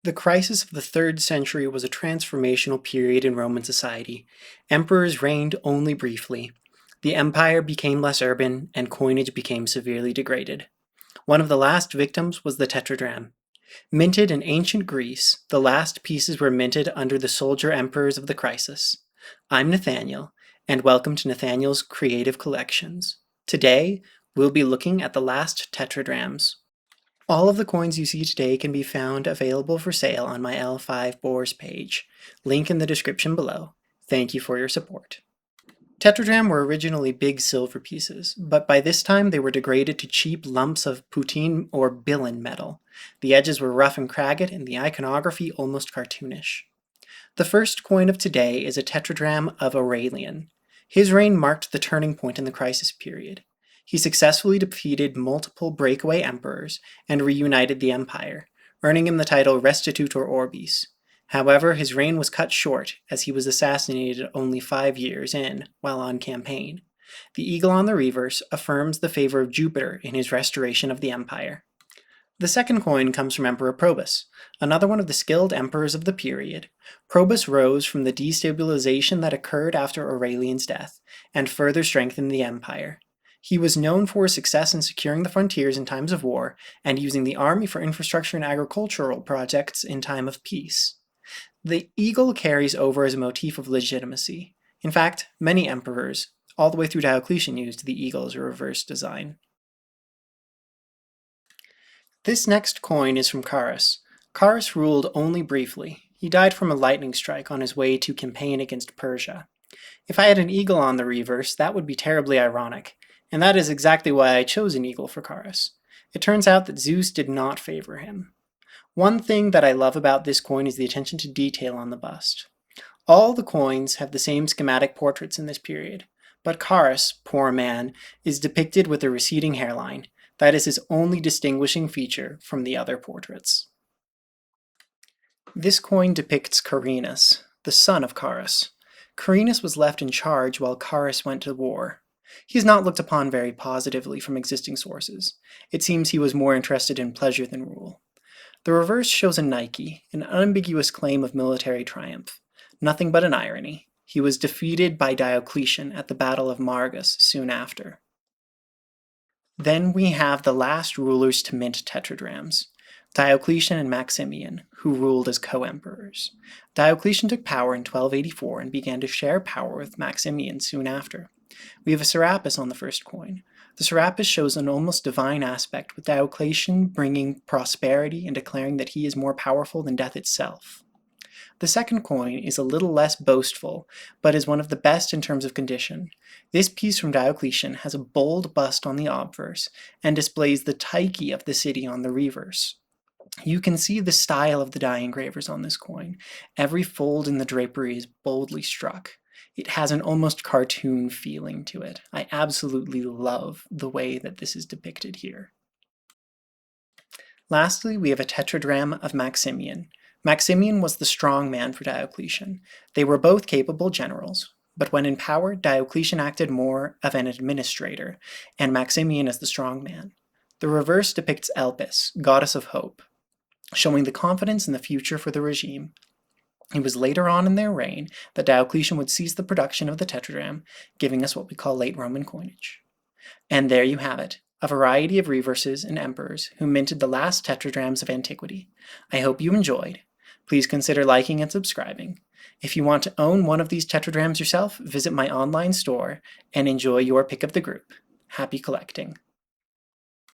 The crisis of the 3rd century was a transformational period in Roman society. Emperors reigned only briefly. The empire became less urban, and coinage became severely degraded. One of the last victims was the tetradrachm. Minted in ancient Greece, the last pieces were minted under the soldier emperors of the crisis. I'm Nathaniel, and welcome to Nathaniel's Creative Collections. Today, we'll be looking at the last tetradrachms. All of the coins you see today can be found available for sale on my L5 Boars page. Link in the description below. Thank you for your support. Tetradrachm were originally big silver pieces, but by this time they were degraded to cheap lumps of poutine or bilin metal. The edges were rough and cragged, and the iconography almost cartoonish. The first coin of today is a tetradrachm of Aurelian. His reign marked the turning point in the crisis period. He successfully defeated multiple breakaway emperors and reunited the empire, earning him the title Restitutor Orbis. However, his reign was cut short as he was assassinated only 5 years in while on campaign. The eagle on the reverse affirms the favor of Jupiter in his restoration of the empire. The second coin comes from Emperor Probus, another one of the skilled emperors of the period. Probus rose from the destabilization that occurred after Aurelian's death, and further strengthened the empire. He was known for his success in securing the frontiers in times of war, and using the army for infrastructure and agricultural projects in time of peace. The eagle carries over as a motif of legitimacy. In fact, many emperors, all the way through Diocletian, used the eagle as a reverse design. This next coin is from Carus. Carus ruled only briefly. He died from a lightning strike on his way to campaign against Persia. If I had an eagle on the reverse, that would be terribly ironic, and that is exactly why I chose an eagle for Carus. It turns out that Zeus did not favor him. One thing that I love about this coin is the attention to detail on the bust. All the coins have the same schematic portraits in this period, but Carus, poor man, is depicted with a receding hairline. That is his only distinguishing feature from the other portraits. This coin depicts Carinus, the son of Carus. Carinus was left in charge while Carus went to war. He is not looked upon very positively from existing sources. It seems he was more interested in pleasure than rule. The reverse shows a Nike, an unambiguous claim of military triumph. Nothing but an irony. He was defeated by Diocletian at the Battle of Margus soon after. Then we have the last rulers to mint tetradrachms, Diocletian and Maximian, who ruled as co-emperors. Diocletian took power in 1284 and began to share power with Maximian soon after. We have a Serapis on the first coin. The Serapis shows an almost divine aspect, with Diocletian bringing prosperity and declaring that he is more powerful than death itself. The second coin is a little less boastful, but is one of the best in terms of condition. This piece from Diocletian has a bold bust on the obverse, and displays the Tyche of the city on the reverse. You can see the style of the die engravers on this coin. Every fold in the drapery is boldly struck. It has an almost cartoon feeling to it. I absolutely love the way that this is depicted here. Lastly, we have a tetradrachm of Maximian. Maximian was the strong man for Diocletian. They were both capable generals, but when in power, Diocletian acted more of an administrator, and Maximian as the strong man. The reverse depicts Elpis, goddess of hope, showing the confidence in the future for the regime. It was later on in their reign that Diocletian would cease the production of the tetradrachm, giving us what we call late Roman coinage. And there you have it, a variety of reverses and emperors who minted the last tetradrachms of antiquity. I hope you enjoyed. Please consider liking and subscribing. If you want to own one of these tetradrachms yourself, visit my online store and enjoy your pick of the group. Happy collecting!